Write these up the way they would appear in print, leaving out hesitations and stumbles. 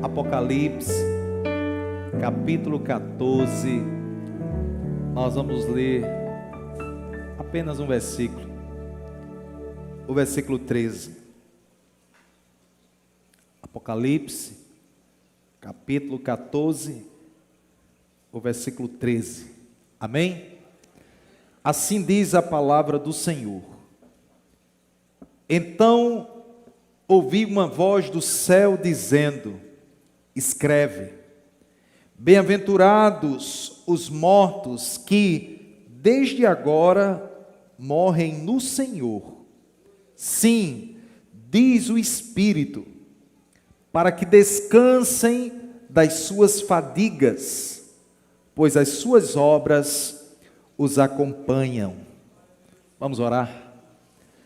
Apocalipse, capítulo 14, nós vamos ler apenas um versículo, o versículo 13. Apocalipse, capítulo 14, o versículo 13. Amém? Assim diz a palavra do Senhor. Então ouvi uma voz do céu dizendo: escreve, bem-aventurados os mortos que desde agora morrem no Senhor. Sim, diz o Espírito, para que descansem das suas fadigas, pois as suas obras os acompanham. Vamos orar.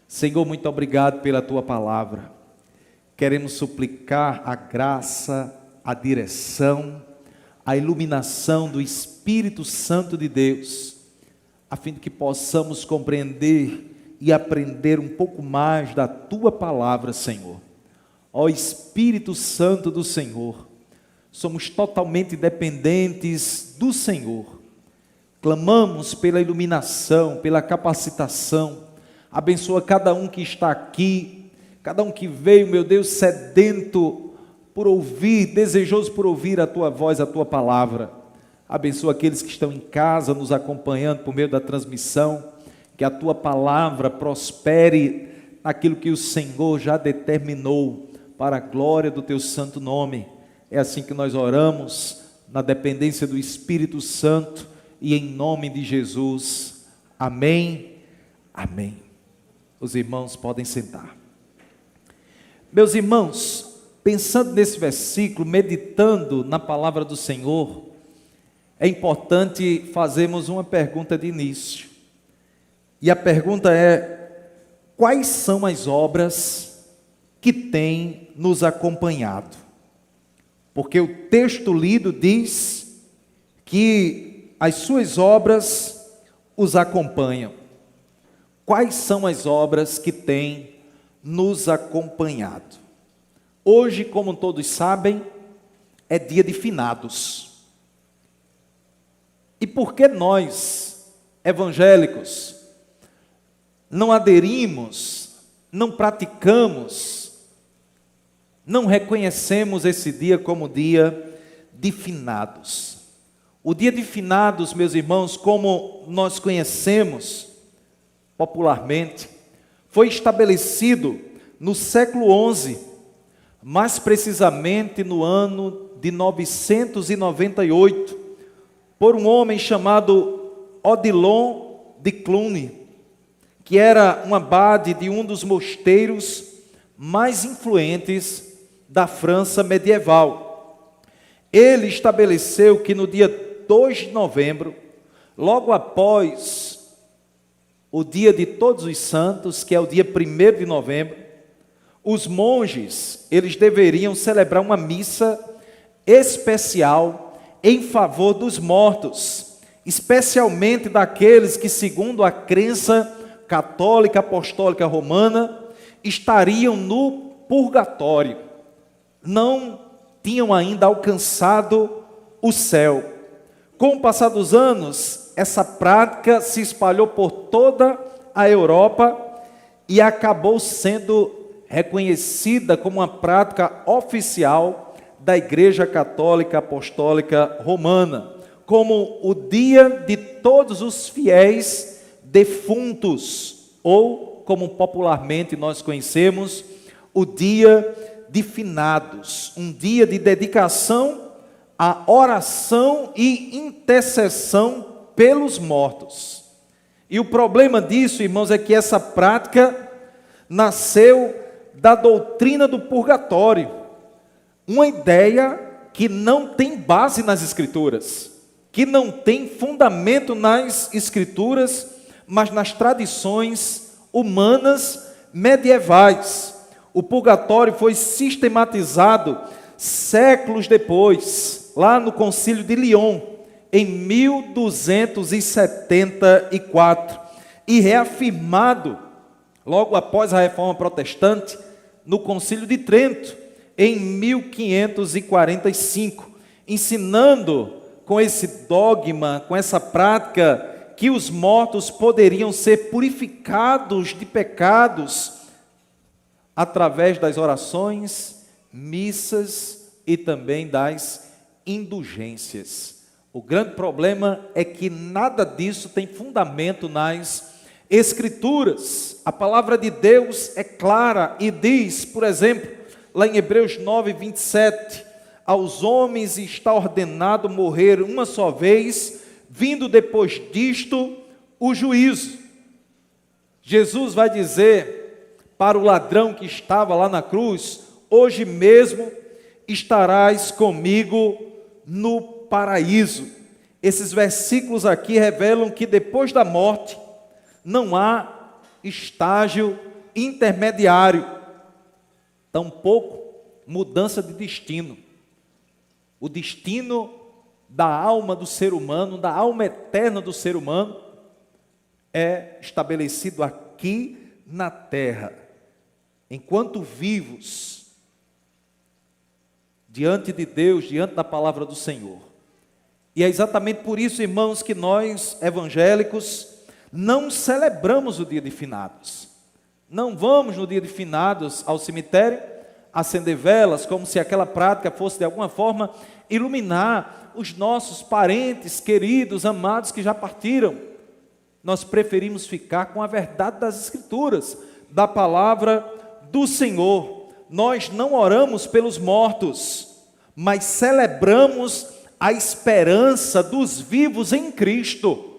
Senhor, muito obrigado pela tua palavra. Queremos suplicar a graça, a direção, a iluminação do Espírito Santo de Deus, a fim de que possamos compreender e aprender um pouco mais da tua palavra, Senhor. Ó Espírito Santo do Senhor, somos totalmente dependentes do Senhor. Clamamos pela iluminação, pela capacitação. Abençoa cada um que está aqui, cada um que veio, meu Deus, sedento por ouvir, desejoso por ouvir a tua voz, a tua palavra. Abençoa aqueles que estão em casa, nos acompanhando por meio da transmissão. Que a tua palavra prospere naquilo que o Senhor já determinou para a glória do teu santo nome. É assim que nós oramos, na dependência do Espírito Santo e em nome de Jesus. Amém. Amém. Os irmãos podem sentar. Meus irmãos, pensando nesse versículo, meditando na palavra do Senhor, é importante fazermos uma pergunta de início. E a pergunta é: quais são as obras que têm nos acompanhado? Porque o texto lido diz que as suas obras os acompanham. Quais são as obras que têm nos acompanhado? Hoje, como todos sabem, é dia de finados. E por que nós, evangélicos, não aderimos, não praticamos, não reconhecemos esse dia como dia de finados? O dia de finados, meus irmãos, como nós conhecemos popularmente, foi estabelecido no século XI, mais precisamente no ano de 998, por um homem chamado Odilon de Cluny, que era um abade de um dos mosteiros mais influentes da França medieval. Ele estabeleceu que no dia 2 de novembro, logo após o dia de Todos os Santos, que é o dia 1º de novembro, os monges, eles deveriam celebrar uma missa especial em favor dos mortos, especialmente daqueles que, segundo a crença católica apostólica romana, estariam no purgatório, não tinham ainda alcançado o céu. Com o passar dos anos, essa prática se espalhou por toda a Europa e acabou sendo reconhecida como uma prática oficial da Igreja Católica Apostólica Romana, como o dia de todos os fiéis defuntos, ou como popularmente nós conhecemos, o dia de finados, um dia de dedicação à oração e intercessão pelos mortos. E o problema disso, irmãos, é que essa prática nasceu da doutrina do purgatório, uma ideia que não tem base nas Escrituras, que não tem fundamento nas Escrituras, mas nas tradições humanas medievais. O purgatório foi sistematizado séculos depois, lá no Concílio de Lyon, em 1274, e reafirmado logo após a Reforma Protestante no Concílio de Trento, em 1545, ensinando com esse dogma, com essa prática, que os mortos poderiam ser purificados de pecados através das orações, missas e também das indulgências. O grande problema é que nada disso tem fundamento nas Escrituras. A palavra de Deus é clara e diz, por exemplo, lá em Hebreus 9, 27, aos homens está ordenado morrer uma só vez, vindo depois disto o juízo. Jesus vai dizer para o ladrão que estava lá na cruz: hoje mesmo estarás comigo no paraíso. Esses versículos aqui revelam que depois da morte não há estágio intermediário, tampouco mudança de destino. O destino da alma do ser humano, da alma eterna do ser humano, é estabelecido aqui na terra, enquanto vivos, diante de Deus, diante da palavra do Senhor. E é exatamente por isso, irmãos, que nós, evangélicos, não celebramos o dia de finados. Não vamos no dia de finados ao cemitério acender velas, como se aquela prática fosse de alguma forma iluminar os nossos parentes, queridos, amados que já partiram. Nós preferimos ficar com a verdade das Escrituras, da palavra do Senhor. Nós não oramos pelos mortos, mas celebramos a esperança dos vivos em Cristo,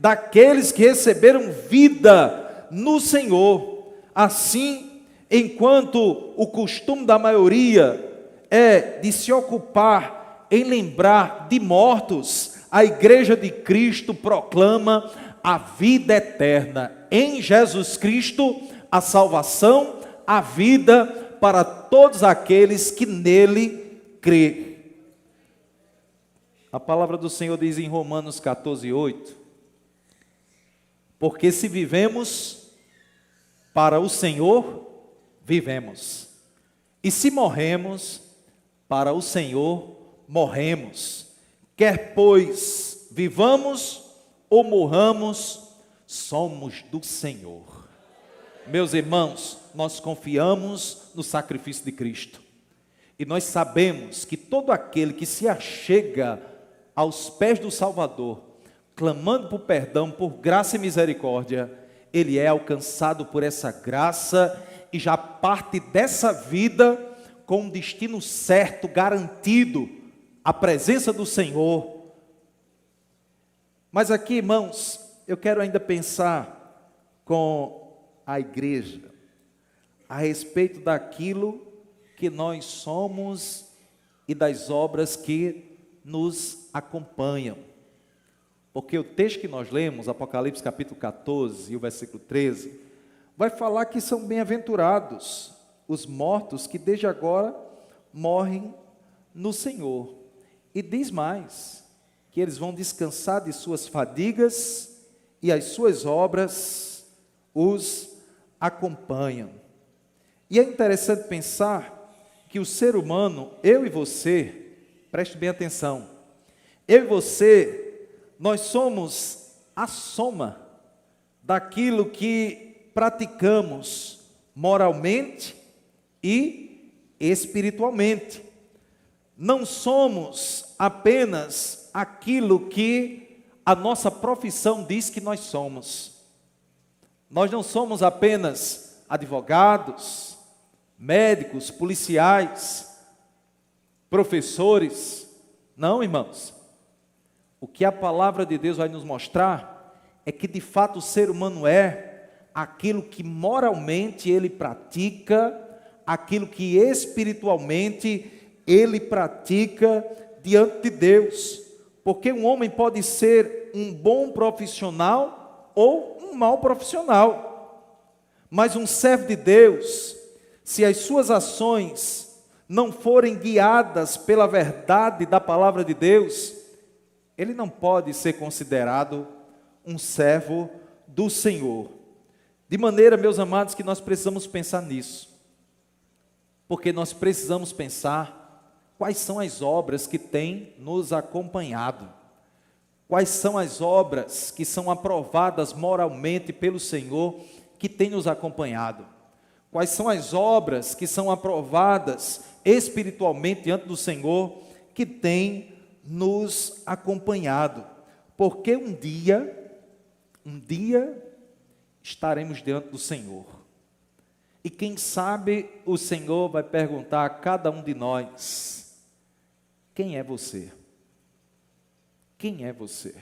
daqueles que receberam vida no Senhor. Assim, enquanto o costume da maioria é de se ocupar em lembrar de mortos, a Igreja de Cristo proclama a vida eterna em Jesus Cristo, a salvação, a vida para todos aqueles que nele crêem. A palavra do Senhor diz em Romanos 14, 8: porque se vivemos para o Senhor, vivemos, e se morremos, para o Senhor morremos. Quer pois vivamos ou morramos, somos do Senhor. Meus irmãos, nós confiamos no sacrifício de Cristo, e nós sabemos que todo aquele que se achega aos pés do Salvador, clamando por perdão, por graça e misericórdia, ele é alcançado por essa graça e já parte dessa vida com um destino certo, garantido, a presença do Senhor. Mas aqui, irmãos, eu quero ainda pensar com a igreja a respeito daquilo que nós somos e das obras que nos acompanham. Porque o texto que nós lemos, Apocalipse capítulo 14 e o versículo 13, vai falar que são bem-aventurados os mortos que desde agora morrem no Senhor. E diz mais, que eles vão descansar de suas fadigas e as suas obras os acompanham. E é interessante pensar que o ser humano, eu e você, preste bem atenção, eu e você, nós somos a soma daquilo que praticamos moralmente e espiritualmente. Não somos apenas aquilo que a nossa profissão diz que nós somos. Nós não somos apenas advogados, médicos, policiais, professores. Não, irmãos. O que a palavra de Deus vai nos mostrar é que de fato o ser humano é aquilo que moralmente ele pratica, aquilo que espiritualmente ele pratica diante de Deus. Porque um homem pode ser um bom profissional ou um mau profissional, mas um servo de Deus, se as suas ações não forem guiadas pela verdade da palavra de Deus, ele não pode ser considerado um servo do Senhor. De maneira, meus amados, que nós precisamos pensar nisso. porque nós precisamos pensar quais são as obras que têm nos acompanhado, quais são as obras que são aprovadas moralmente pelo Senhor que têm nos acompanhado, quais são as obras que são aprovadas espiritualmente diante do Senhor que têm nos acompanhado, porque um dia estaremos diante do Senhor, e quem sabe o Senhor vai perguntar a cada um de nós: quem é você? Quem é você?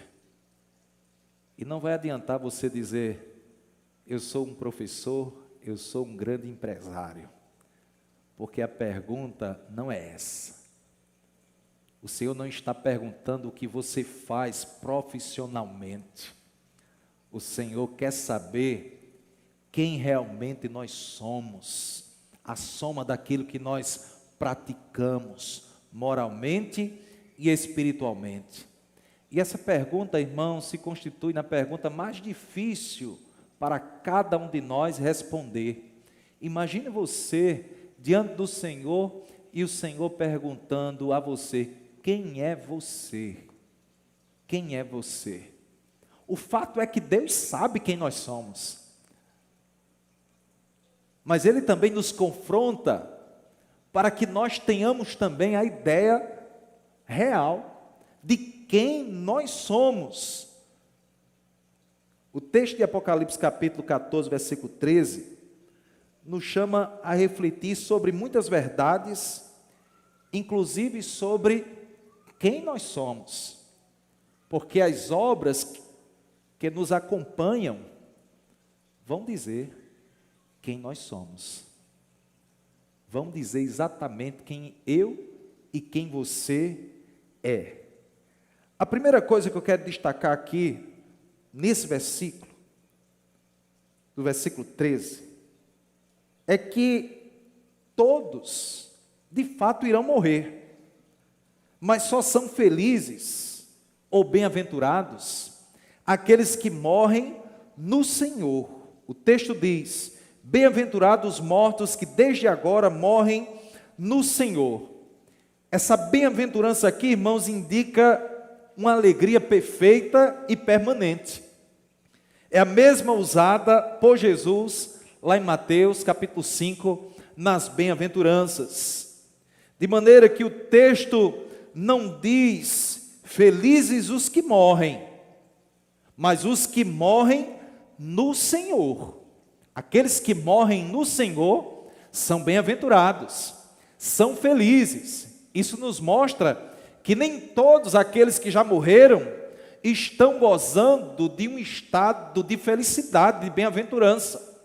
E não vai adiantar você dizer: eu sou um professor, eu sou um grande empresário, porque a pergunta não é essa. O Senhor não está perguntando o que você faz profissionalmente. O Senhor quer saber quem realmente nós somos, a soma daquilo que nós praticamos moralmente e espiritualmente. E essa pergunta, irmão, se constitui na pergunta mais difícil para cada um de nós responder. Imagine você diante do Senhor e o Senhor perguntando a você: quem é você? Quem é você? O fato é que Deus sabe quem nós somos, mas Ele também nos confronta para que nós tenhamos também a ideia real de quem nós somos. O texto de Apocalipse capítulo 14, versículo 13, nos chama a refletir sobre muitas verdades, inclusive sobre quem nós somos, porque as obras que nos acompanham vão dizer quem nós somos, vão dizer exatamente quem eu e quem você é. A primeira coisa que eu quero destacar aqui, nesse versículo, do versículo 13, é que todos, de fato, irão morrer, mas só são felizes ou bem-aventurados aqueles que morrem no Senhor. O texto diz: bem-aventurados os mortos que desde agora morrem no Senhor. Essa bem-aventurança aqui, irmãos, indica uma alegria perfeita e permanente. É a mesma usada por Jesus lá em Mateus capítulo 5, nas bem-aventuranças. De maneira que o texto não diz felizes os que morrem, mas os que morrem no Senhor. Aqueles que morrem no Senhor são bem-aventurados, são felizes. Isso nos mostra que nem todos aqueles que já morreram estão gozando de um estado de felicidade, de bem-aventurança.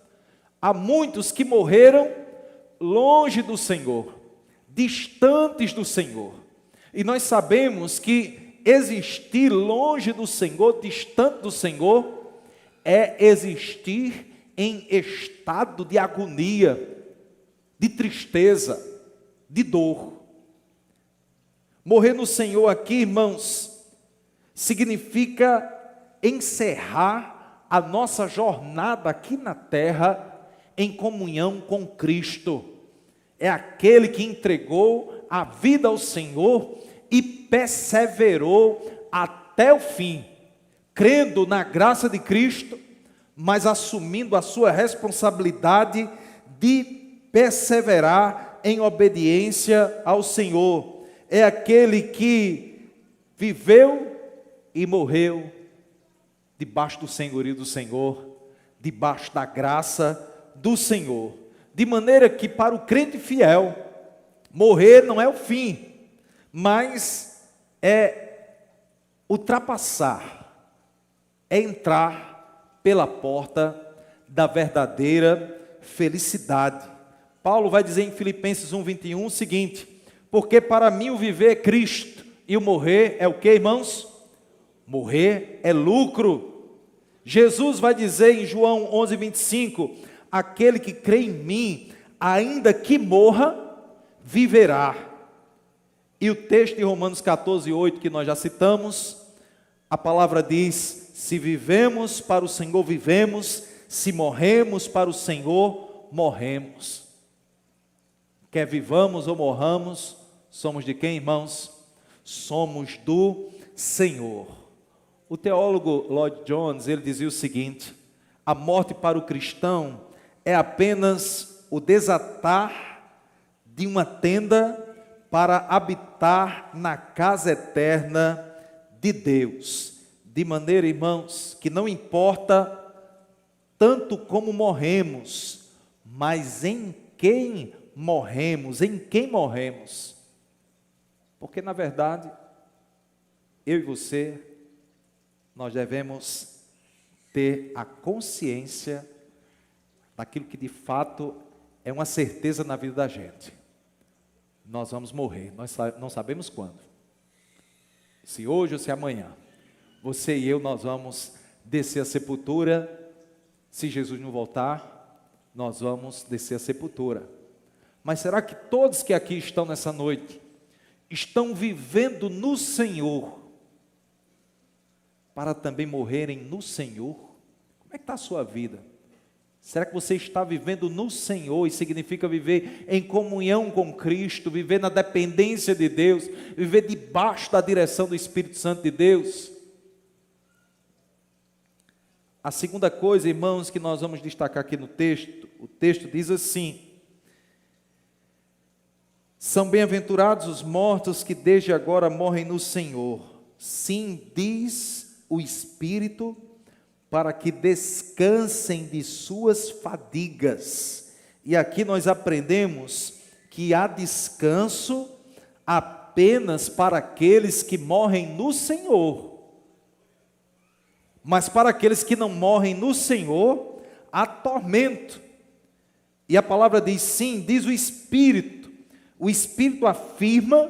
Há muitos que morreram longe do Senhor, distantes do Senhor. E nós sabemos que existir longe do Senhor, distante do Senhor, é existir em estado de agonia, de tristeza, de dor. Morrer no Senhor aqui, irmãos, significa encerrar a nossa jornada aqui na terra em comunhão com Cristo. É aquele que entregou a vida ao Senhor e perseverou até o fim, crendo na graça de Cristo, mas assumindo a sua responsabilidade de perseverar em obediência ao Senhor. É aquele que viveu e morreu debaixo do senhorio do Senhor, debaixo da graça do Senhor. De maneira que para o crente fiel, morrer não é o fim, mas é ultrapassar, é entrar pela porta da verdadeira felicidade. Paulo vai dizer em Filipenses 1:21 o seguinte: porque para mim o viver é Cristo e o morrer é o que, irmãos? Morrer é lucro. Jesus vai dizer em João 11:25, aquele que crê em mim, ainda que morra, viverá. E o texto de Romanos 14:8 que nós já citamos, a palavra diz: se vivemos para o Senhor, vivemos, se morremos para o Senhor, morremos. Quer vivamos ou morramos, somos de quem, irmãos? Somos do Senhor. O teólogo Lloyd Jones, ele dizia o seguinte: a morte para o cristão é apenas o desatar de uma tenda para habitar na casa eterna de Deus. De maneira, irmãos, que não importa tanto como morremos, mas em quem morremos, Porque, na verdade, eu e você, nós devemos ter a consciência daquilo que de fato é uma certeza na vida da gente. Nós vamos morrer, nós não sabemos quando. Se hoje ou se amanhã. Você e eu, nós vamos descer a sepultura. Se Jesus não voltar, nós vamos descer a sepultura. Mas será que todos que aqui estão nessa noite estão vivendo no Senhor para também morrerem no Senhor? Como é que está a sua vida? Será que você está vivendo no Senhor? E significa viver em comunhão com Cristo, viver na dependência de Deus, viver debaixo da direção do Espírito Santo de Deus? A segunda coisa, irmãos, que nós vamos destacar aqui no texto, o texto diz assim: são bem-aventurados os mortos que desde agora morrem no Senhor. Sim, diz o Espírito, para que descansem de suas fadigas. E aqui nós aprendemos que há descanso apenas para aqueles que morrem no Senhor. Mas para aqueles que não morrem no Senhor, há tormento. E a palavra diz sim, diz o Espírito. O Espírito afirma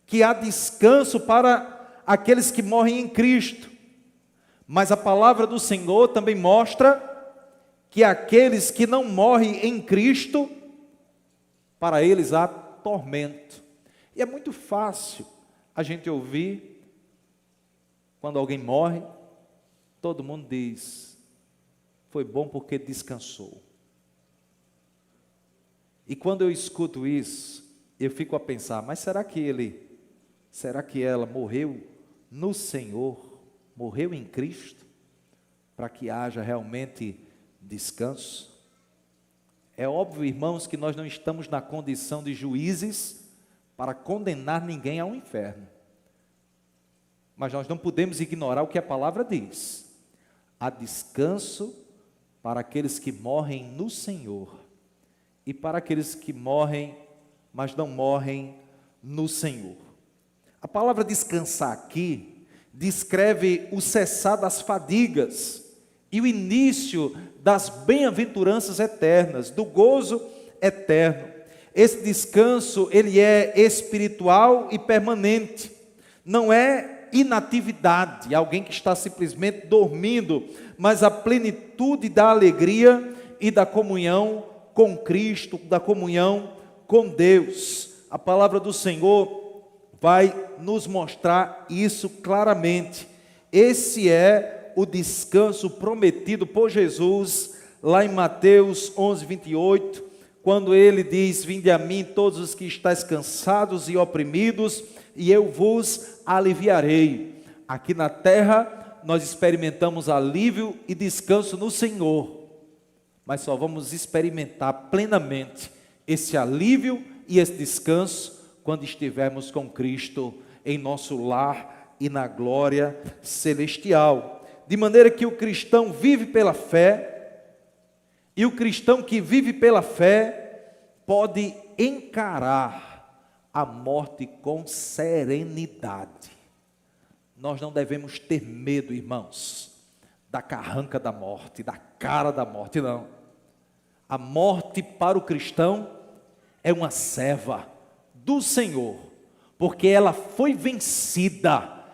que há descanso para aqueles que morrem em Cristo. Mas a palavra do Senhor também mostra que aqueles que não morrem em Cristo, para eles há tormento. E é muito fácil a gente ouvir, quando alguém morre, todo mundo diz: foi bom porque descansou. E quando eu escuto isso, eu fico a pensar: mas será que ela morreu no Senhor, morreu em Cristo, para que haja realmente descanso? É óbvio, irmãos, que nós não estamos na condição de juízes para condenar ninguém ao inferno. Mas nós não podemos ignorar o que a palavra diz. Há descanso para aqueles que morrem no Senhor e para aqueles que morrem, mas não morrem no Senhor. A palavra descansar aqui descreve o cessar das fadigas e o início das bem-aventuranças eternas, do gozo eterno. Esse descanso, ele é espiritual e permanente, não é inatividade, alguém que está simplesmente dormindo, mas a plenitude da alegria e da comunhão com Cristo, da comunhão com Deus. A palavra do Senhor vai nos mostrar isso claramente. Esse é o descanso prometido por Jesus, lá em Mateus 11, 28, quando ele diz: vinde a mim todos os que estáis cansados e oprimidos, e eu vos aliviarei. Aqui na terra, nós experimentamos alívio e descanso no Senhor, mas só vamos experimentar plenamente esse alívio e esse descanso quando estivermos com Cristo em nosso lar e na glória celestial. De maneira que o cristão vive pela fé, e o cristão que vive pela fé pode encarar a morte com serenidade. Nós não devemos ter medo, irmãos, da carranca da morte, da cara da morte, não. A morte para o cristão é uma serva do Senhor, porque ela foi vencida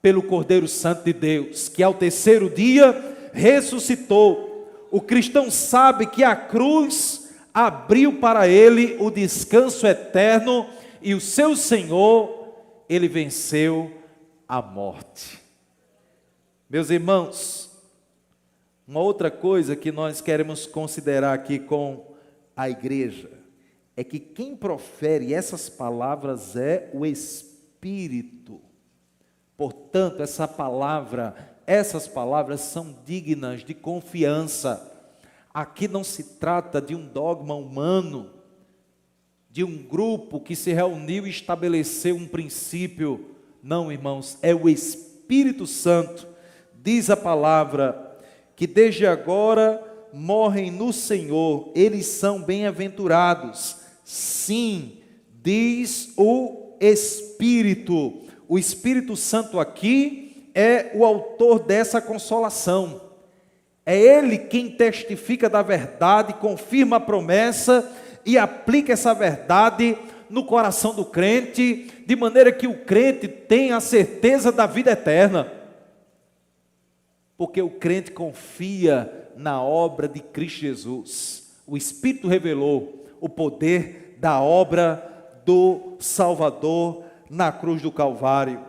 pelo Cordeiro Santo de Deus, que ao terceiro dia ressuscitou. O cristão sabe que a cruz abriu para ele o descanso eterno, e o seu Senhor, ele venceu a morte. Meus irmãos, uma outra coisa que nós queremos considerar aqui com a igreja é que quem profere essas palavras é o Espírito. Portanto, essas palavras são dignas de confiança. Aqui não se trata de um dogma humano, de um grupo que se reuniu e estabeleceu um princípio. Não, irmãos, é o Espírito Santo. Diz a palavra que desde agora morrem no Senhor, eles são bem-aventurados. Sim, diz o Espírito. O Espírito Santo aqui é o autor dessa consolação. É Ele quem testifica da verdade, confirma a promessa e aplica essa verdade no coração do crente, de maneira que o crente tenha a certeza da vida eterna. Porque o crente confia na obra de Cristo Jesus. O Espírito revelou o poder da obra do Salvador na cruz do Calvário.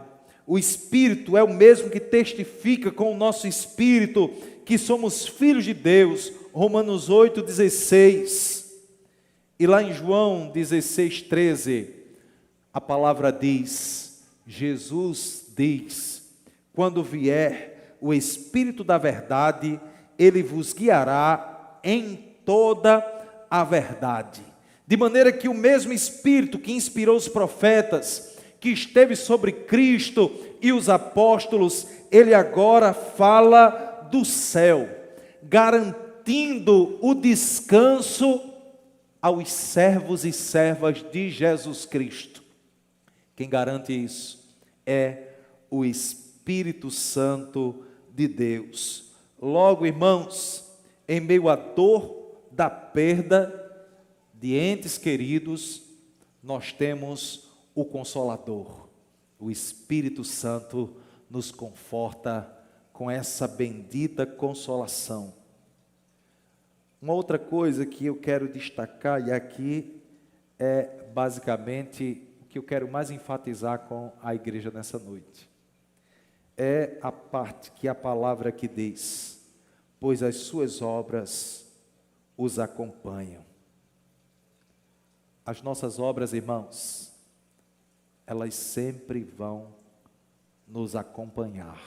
O Espírito é o mesmo que testifica com o nosso espírito que somos filhos de Deus. Romanos 8,16. E lá em João 16,13, a palavra diz, Jesus diz, quando vier o Espírito da verdade, Ele vos guiará em toda a verdade. De maneira que o mesmo Espírito que inspirou os profetas, que esteve sobre Cristo e os apóstolos, Ele agora fala do céu, garantindo o descanso aos servos e servas de Jesus Cristo. Quem garante isso é o Espírito Santo de Deus. Logo, irmãos, em meio à dor da perda de entes queridos, nós temos o Consolador. O Espírito Santo nos conforta com essa bendita consolação. Uma outra coisa que eu quero destacar, e aqui é basicamente o que eu quero mais enfatizar com a igreja nessa noite, é a parte que a palavra aqui diz, pois as suas obras os acompanham. As nossas obras, irmãos, elas sempre vão nos acompanhar,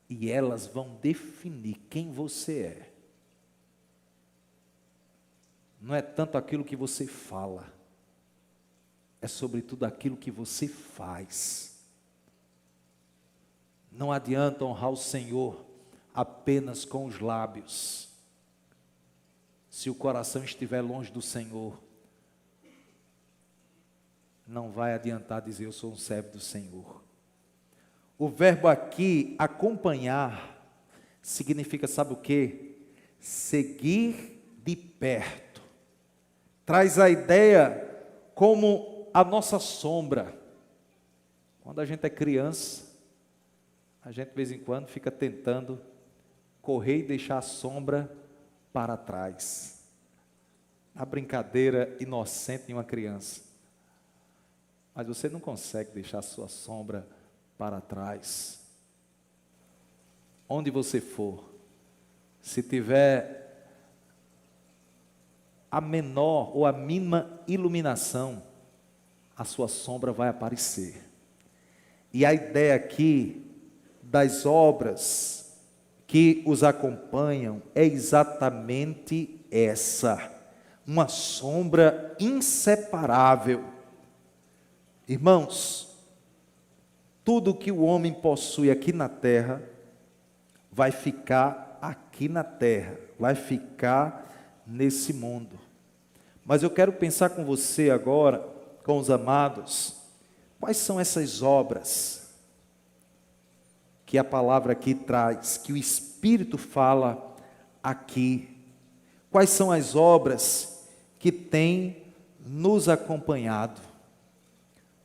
e elas vão definir quem você é. Não é tanto aquilo que você fala, é sobretudo aquilo que você faz. Não adianta honrar o Senhor apenas com os lábios, se o coração estiver longe do Senhor. Não vai adiantar dizer eu sou um servo do Senhor. O verbo aqui, acompanhar, significa, sabe o quê? Seguir de perto. Traz a ideia como a nossa sombra. Quando a gente é criança, a gente de vez em quando fica tentando correr e deixar a sombra para trás. A brincadeira inocente de uma criança. Mas você não consegue deixar a sua sombra para trás. Onde você for, se tiver a menor ou a mínima iluminação, a sua sombra vai aparecer. E a ideia aqui das obras que os acompanham é exatamente essa, uma sombra inseparável. Irmãos, tudo que o homem possui aqui na terra, vai ficar aqui na terra, vai ficar nesse mundo. Mas eu quero pensar com você agora, com os amados, quais são essas obras que a palavra aqui traz, que o Espírito fala aqui. Quais são as obras que têm nos acompanhado?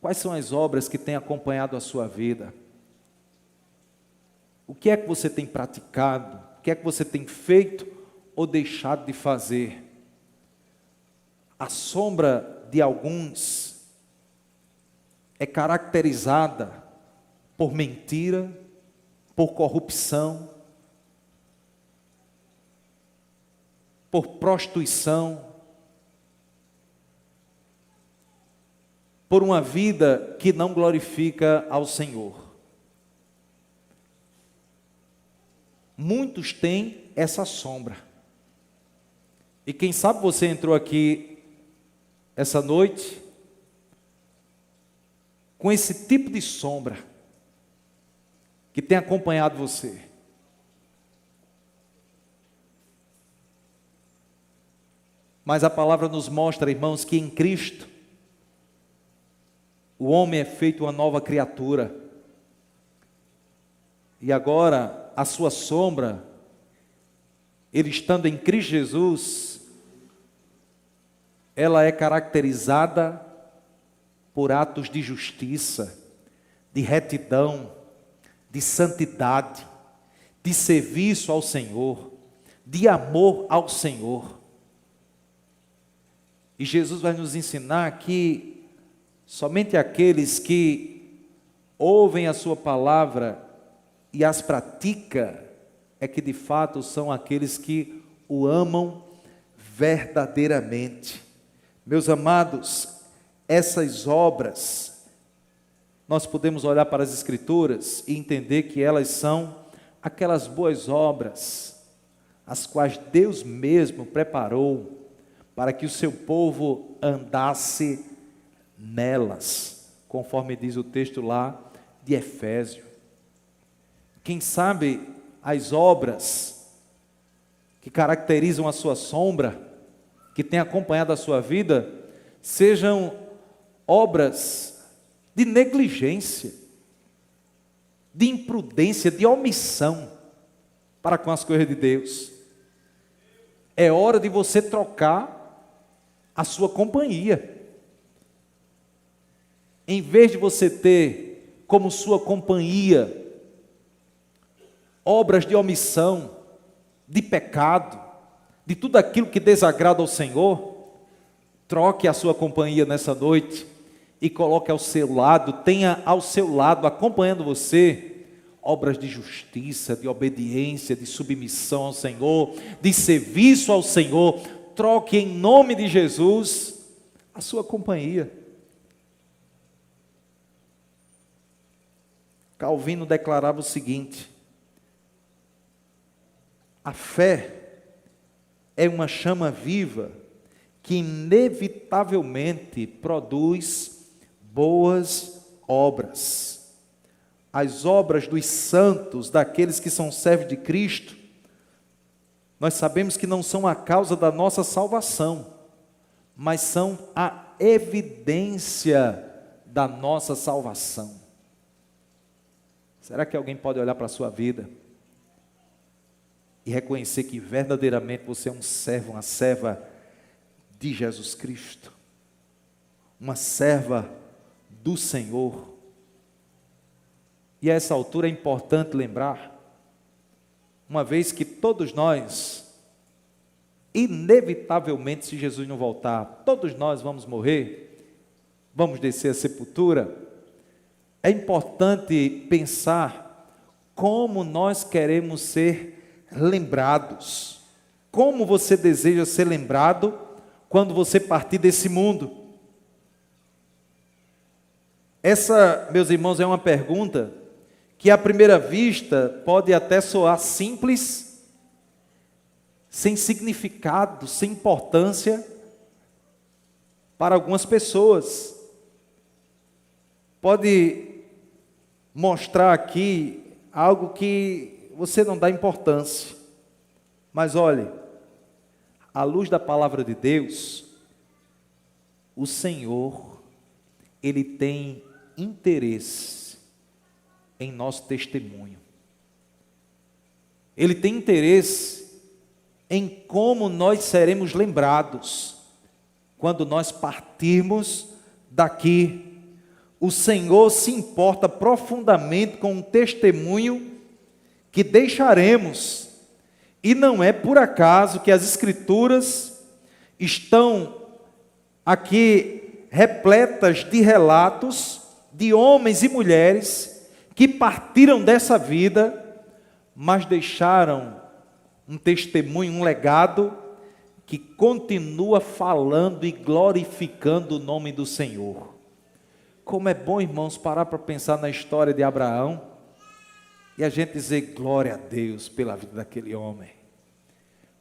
Quais são as obras que têm acompanhado a sua vida? O que é que você tem praticado? O que é que você tem feito ou deixado de fazer? A sombra de alguns é caracterizada por mentira, por corrupção, por prostituição, por uma vida que não glorifica ao Senhor. Muitos têm essa sombra. E quem sabe você entrou aqui essa noite com esse tipo de sombra que tem acompanhado você. Mas a palavra nos mostra, irmãos, que em Cristo o homem é feito uma nova criatura. E agora a sua sombra, ele estando em Cristo Jesus, ela é caracterizada por atos de justiça, de retidão, de santidade, de serviço ao Senhor, de amor ao Senhor. E Jesus vai nos ensinar que somente aqueles que ouvem a sua palavra e as pratica é que de fato são aqueles que o amam verdadeiramente. Meus amados, essas obras, nós podemos olhar para as Escrituras e entender que elas são aquelas boas obras, as quais Deus mesmo preparou para que o seu povo andasse nelas, conforme diz o texto lá de Efésios. Quem sabe as obras que caracterizam a sua sombra, que tem acompanhado a sua vida, sejam obras de negligência, de imprudência, de omissão para com as coisas de Deus. É hora de você trocar a sua companhia. Em vez de você ter como sua companhia obras de omissão, de pecado, de tudo aquilo que desagrada ao Senhor, troque a sua companhia nessa noite e coloque ao seu lado, tenha ao seu lado, acompanhando você, obras de justiça, de obediência, de submissão ao Senhor, de serviço ao Senhor. Troque em nome de Jesus a sua companhia. Calvino declarava o seguinte: a fé é uma chama viva que inevitavelmente produz boas obras. As obras dos santos, daqueles que são servos de Cristo, nós sabemos que não são a causa da nossa salvação, mas são a evidência da nossa salvação. Será que alguém pode olhar para a sua vida e reconhecer que verdadeiramente você é um servo, uma serva de Jesus Cristo, uma serva do Senhor? E a essa altura é importante lembrar, uma vez que todos nós, inevitavelmente, se Jesus não voltar, todos nós vamos morrer, vamos descer à sepultura. É importante pensar como nós queremos ser lembrados. Como você deseja ser lembrado quando você partir desse mundo? Essa, meus irmãos, é uma pergunta que à primeira vista pode até soar simples, sem significado, sem importância para algumas pessoas. Pode mostrar aqui algo que você não dá importância. Mas olhe, à luz da palavra de Deus, o Senhor, Ele tem interesse em nosso testemunho. Ele tem interesse em como nós seremos lembrados quando nós partirmos daqui. O Senhor se importa profundamente com o testemunho que deixaremos. E não é por acaso que as Escrituras estão aqui repletas de relatos de homens e mulheres que partiram dessa vida, mas deixaram um testemunho, um legado que continua falando e glorificando o nome do Senhor. Como é bom, irmãos, parar para pensar na história de Abraão e a gente dizer glória a Deus pela vida daquele homem.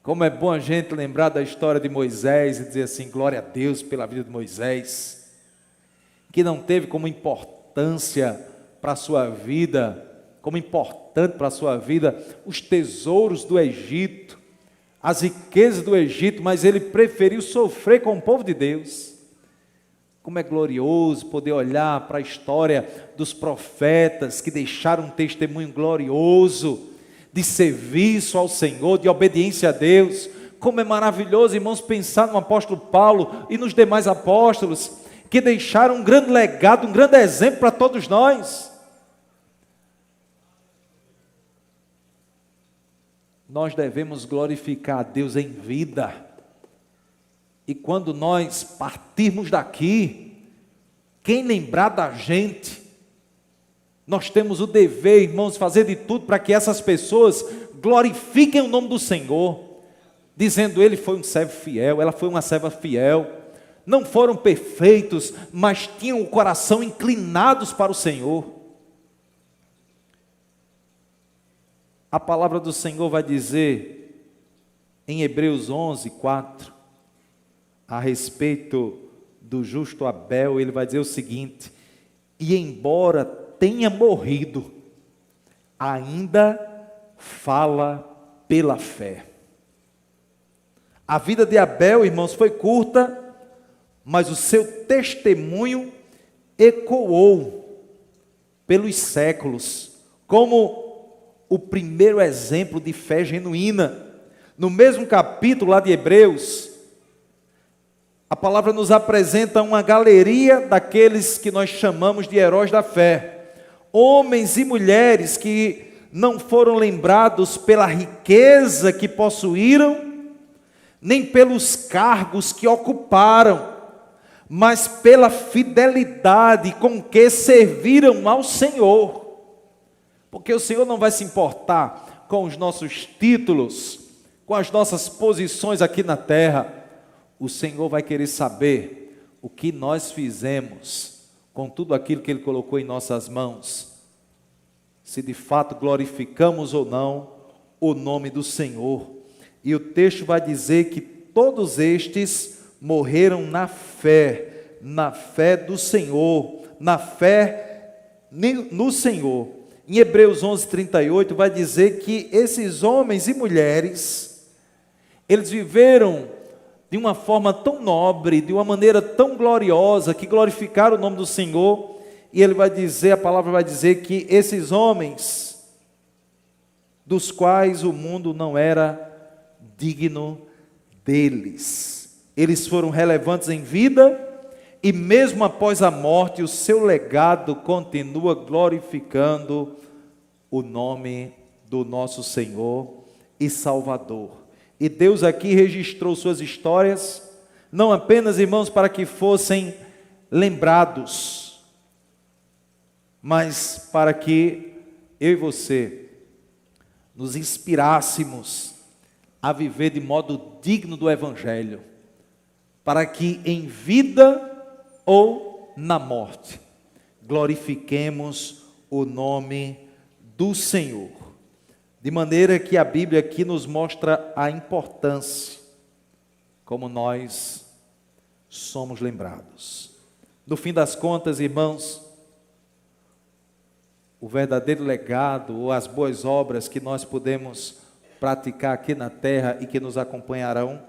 Como é bom a gente lembrar da história de Moisés e dizer assim, glória a Deus pela vida de Moisés, que não teve como importância para a sua vida, como importante para a sua vida, os tesouros do Egito, as riquezas do Egito, mas ele preferiu sofrer com o povo de Deus. Como é glorioso poder olhar para a história dos profetas que deixaram um testemunho glorioso de serviço ao Senhor, de obediência a Deus. Como é maravilhoso, irmãos, pensar no apóstolo Paulo e nos demais apóstolos que deixaram um grande legado, um grande exemplo para todos nós. Nós devemos glorificar a Deus em vida. E quando nós partirmos daqui, quem lembrar da gente, nós temos o dever, irmãos, fazer de tudo para que essas pessoas glorifiquem o nome do Senhor, dizendo, ele foi um servo fiel, ela foi uma serva fiel, não foram perfeitos, mas tinham o coração inclinados para o Senhor. A palavra do Senhor vai dizer, em Hebreus 11, 4, a respeito do justo Abel, ele vai dizer o seguinte, e embora tenha morrido, ainda fala pela fé. A vida de Abel, irmãos, foi curta, mas o seu testemunho ecoou pelos séculos, como o primeiro exemplo de fé genuína. No mesmo capítulo lá de Hebreus, a palavra nos apresenta uma galeria daqueles que nós chamamos de heróis da fé. Homens e mulheres que não foram lembrados pela riqueza que possuíram, nem pelos cargos que ocuparam, mas pela fidelidade com que serviram ao Senhor. Porque o Senhor não vai se importar com os nossos títulos, com as nossas posições aqui na terra. O Senhor vai querer saber o que nós fizemos com tudo aquilo que Ele colocou em nossas mãos. Se de fato glorificamos ou não o nome do Senhor. E o texto vai dizer que todos estes morreram na fé do Senhor, na fé no Senhor. Em Hebreus 11, 38 vai dizer que esses homens e mulheres, eles viveram de uma forma tão nobre, de uma maneira tão gloriosa, que glorificaram o nome do Senhor, e ele vai dizer, a palavra vai dizer que esses homens, dos quais o mundo não era digno deles, eles foram relevantes em vida, e mesmo após a morte, o seu legado continua glorificando o nome do nosso Senhor e Salvador. E Deus aqui registrou suas histórias, não apenas, irmãos, para que fossem lembrados, mas para que eu e você nos inspirássemos a viver de modo digno do Evangelho, para que em vida ou na morte glorifiquemos o nome do Senhor. De maneira que a Bíblia aqui nos mostra a importância, como nós somos lembrados. No fim das contas, irmãos, o verdadeiro legado ou as boas obras que nós podemos praticar aqui na terra e que nos acompanharão,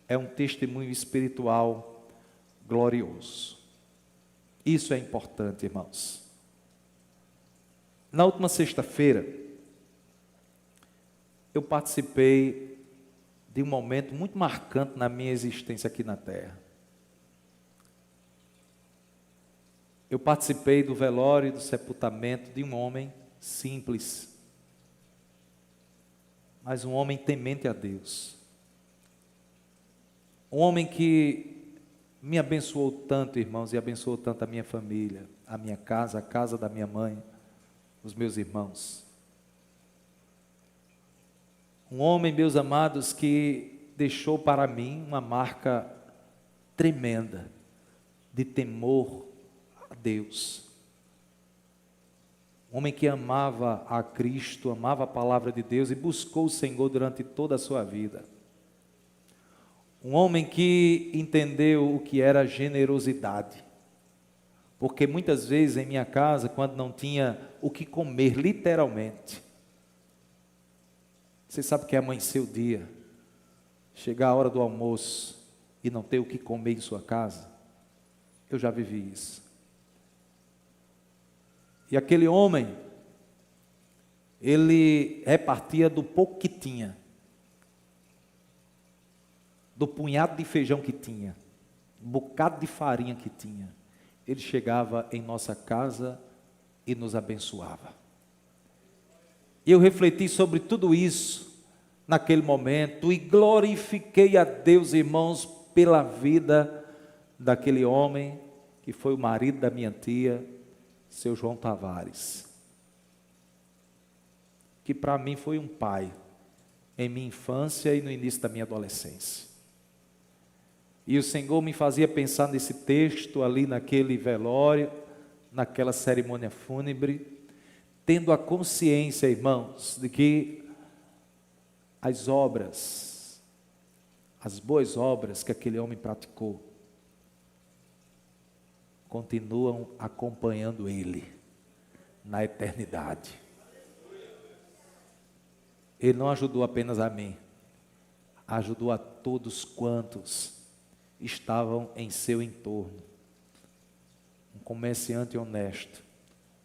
é um testemunho espiritual glorioso. Isso é importante, irmãos. Na última sexta-feira, eu participei de um momento muito marcante na minha existência aqui na terra. Eu participei do velório e do sepultamento de um homem simples, mas um homem temente a Deus. Um homem que me abençoou tanto, irmãos, e abençoou tanto a minha família, a minha casa, a casa da minha mãe, os meus irmãos. Um homem, meus amados, que deixou para mim uma marca tremenda de temor Deus. Um homem que amava a Cristo, amava a palavra de Deus e buscou o Senhor durante toda a sua vida. Um homem que entendeu o que era generosidade. Porque muitas vezes em minha casa, quando não tinha o que comer, literalmente, você sabe que é amanhecer o dia, chegar a hora do almoço e não ter o que comer em sua casa? Eu já vivi isso. E aquele homem, ele repartia do pouco que tinha, do punhado de feijão que tinha, um bocado de farinha que tinha. Ele chegava em nossa casa e nos abençoava. E eu refleti sobre tudo isso naquele momento e glorifiquei a Deus, irmãos, pela vida daquele homem que foi o marido da minha tia, seu João Tavares, que para mim foi um pai em minha infância e no início da minha adolescência. E o Senhor me fazia pensar nesse texto ali naquele velório, naquela cerimônia fúnebre, tendo a consciência, irmãos, de que as obras, as boas obras que aquele homem praticou, continuam acompanhando ele na eternidade. Ele não ajudou apenas a mim, ajudou a todos quantos estavam em seu entorno. Um comerciante honesto,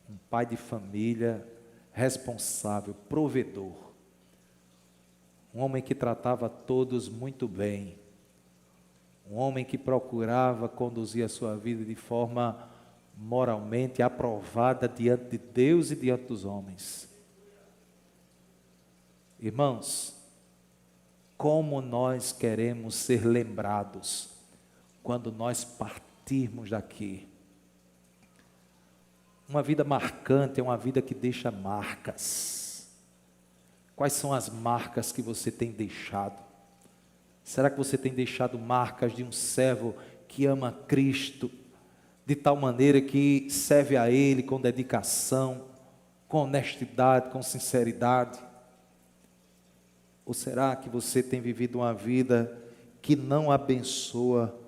um pai de família responsável, provedor, um homem que tratava todos muito bem, um homem que procurava conduzir a sua vida de forma moralmente aprovada diante de Deus e diante dos homens. Irmãos, como nós queremos ser lembrados quando nós partirmos daqui. Uma vida marcante é uma vida que deixa marcas. Quais são as marcas que você tem deixado? Será que você tem deixado marcas de um servo que ama Cristo, de tal maneira que serve a Ele com dedicação, com honestidade, com sinceridade? Ou será que você tem vivido uma vida que não abençoa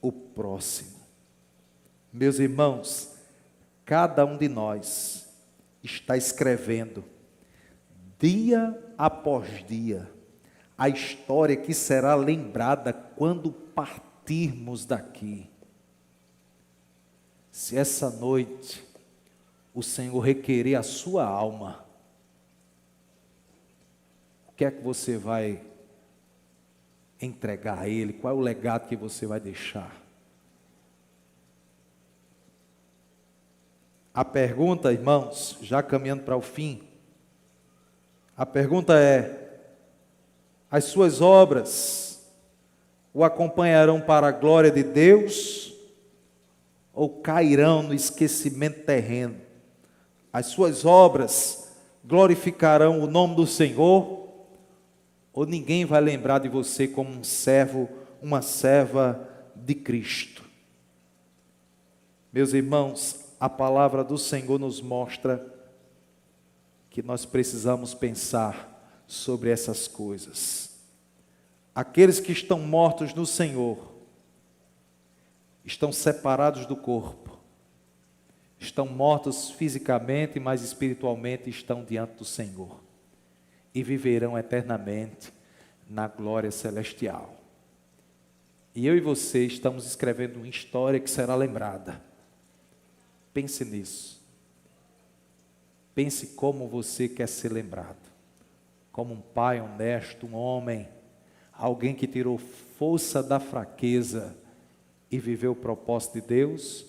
o próximo? Meus irmãos, cada um de nós está escrevendo, dia após dia, a história que será lembrada quando partirmos daqui. Se essa noite o Senhor requerer a sua alma, o que é que você vai entregar a Ele? Qual é o legado que você vai deixar? A pergunta, irmãos, já caminhando para o fim, a pergunta é: as suas obras o acompanharão para a glória de Deus ou cairão no esquecimento terreno? As suas obras glorificarão o nome do Senhor ou ninguém vai lembrar de você como um servo, uma serva de Cristo? Meus irmãos, a palavra do Senhor nos mostra que nós precisamos pensar sobre essas coisas. Aqueles que estão mortos no Senhor estão separados do corpo, estão mortos fisicamente, mas espiritualmente estão diante do Senhor e viverão eternamente na glória celestial. E eu e você estamos escrevendo uma história que será lembrada. Pense nisso. Pense como você quer ser lembrado. Como um pai honesto, um homem, alguém que tirou força da fraqueza e viveu o propósito de Deus?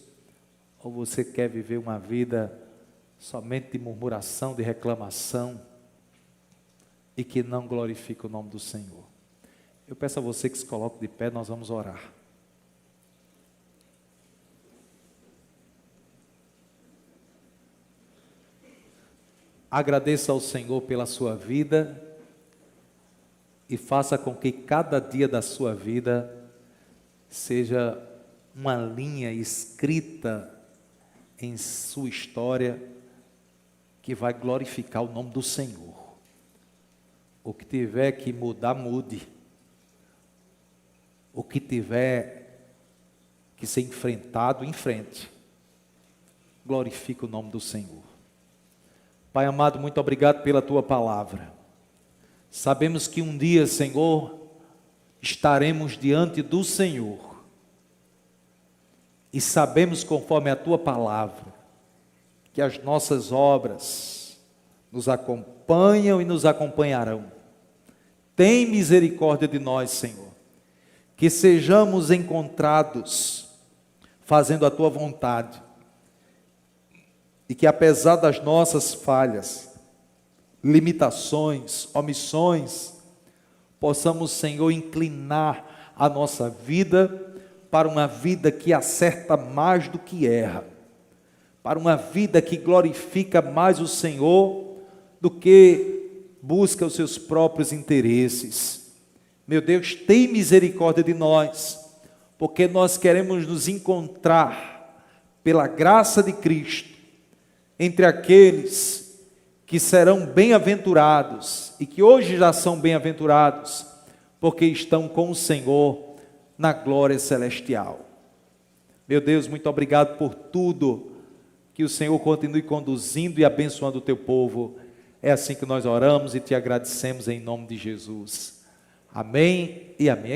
Ou você quer viver uma vida somente de murmuração, de reclamação e que não glorifica o nome do Senhor? Eu peço a você que se coloque de pé, nós vamos orar. Agradeça ao Senhor pela sua vida e faça com que cada dia da sua vida seja uma linha escrita em sua história que vai glorificar o nome do Senhor. O que tiver que mudar, mude. O que tiver que ser enfrentado, enfrente. Glorifique o nome do Senhor. Pai amado, muito obrigado pela tua palavra. Sabemos que um dia, Senhor, estaremos diante do Senhor. E sabemos, conforme a tua palavra, que as nossas obras nos acompanham e nos acompanharão. Tem misericórdia de nós, Senhor. Que sejamos encontrados fazendo a tua vontade. E que apesar das nossas falhas, limitações, omissões, possamos, Senhor, inclinar a nossa vida para uma vida que acerta mais do que erra, para uma vida que glorifica mais o Senhor do que busca os seus próprios interesses. Meu Deus, tem misericórdia de nós, porque nós queremos nos encontrar pela graça de Cristo entre aqueles que serão bem-aventurados e que hoje já são bem-aventurados, porque estão com o Senhor na glória celestial. Meu Deus, muito obrigado por tudo, que o Senhor continue conduzindo e abençoando o teu povo. É assim que nós oramos e te agradecemos em nome de Jesus. Amém e amém.